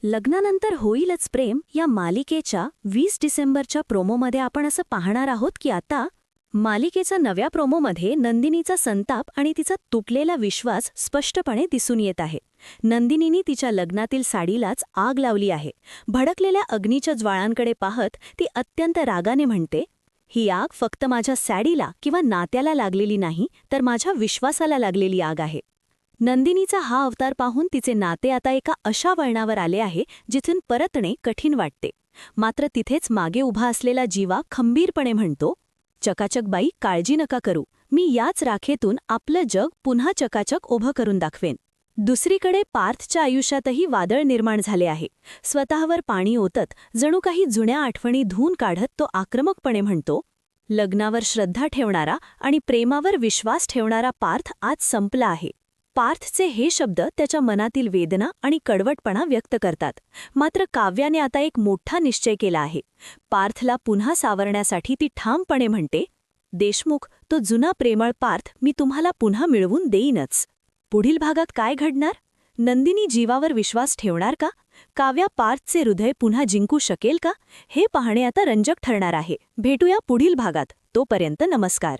लग्नानंतर होईलच प्रेम या मालिकेच्या 20 डिसेंबरच्या प्रोमोमध्ये आपण असं पाहणार आहोत की आता मालिकेच्या नव्या प्रोमोमध्ये नंदिनीचा संताप आणि तिचा तुटलेला विश्वास स्पष्टपणे दिसून येत आहे. नंदिनीने तिच्या लग्नातील साडीलाच आग लावली आहे. भडकलेल्या अग्नीच्या ज्वाळांकडे पाहत ती अत्यंत रागाने म्हणते, ही आग फक्त माझ्या साडीला किंवा नात्याला लागलेली नाही, तर माझ्या विश्वासाला लागलेली आग आहे. नंदिनीचा हा अवतार पाहून तिचे नाते आता एका अशा वळणावर आले आहे जिथून परतणे कठीण वाटते. मात्र तिथेच मागे उभा असलेला जीवा खंबीरपणे म्हणतो, चकाचक बाई, काळजी नका करू, मी याच राखेतून आपलं जग पुन्हा चकाचक उभं करून दाखवेन. दुसरीकडे पार्थच्या आयुष्यातही वादळ निर्माण झाले आहे. स्वतःवर पाणी ओतत जणू काही जुन्या आठवणी धुवून काढत तो आक्रमकपणे म्हणतो, लग्नावर श्रद्धा ठेवणारा आणि प्रेमावर विश्वास ठेवणारा पार्थ आज संपला आहे. पार्थचे हे शब्द त्याच्या मनातील वेदना आणि कडवटपणा व्यक्त करतात. मात्र काव्याने आता एक मोठा निश्चय केला आहे. पार्थला पुन्हा सावरण्यासाठी ती ठामपणे म्हणते, देशमुख, तो जुना प्रेमळ पार्थ मी तुम्हाला पुन्हा मिळवून देईनच. पुढील भागात काय घडणार? नंदिनी जीवावर विश्वास ठेवणार का? काव्या पार्थचे हृदय पुन्हा जिंकू शकेल का? हे पाहणे आता रंजक ठरणार आहे. भेटूया पुढील भागात. तोपर्यंत नमस्कार.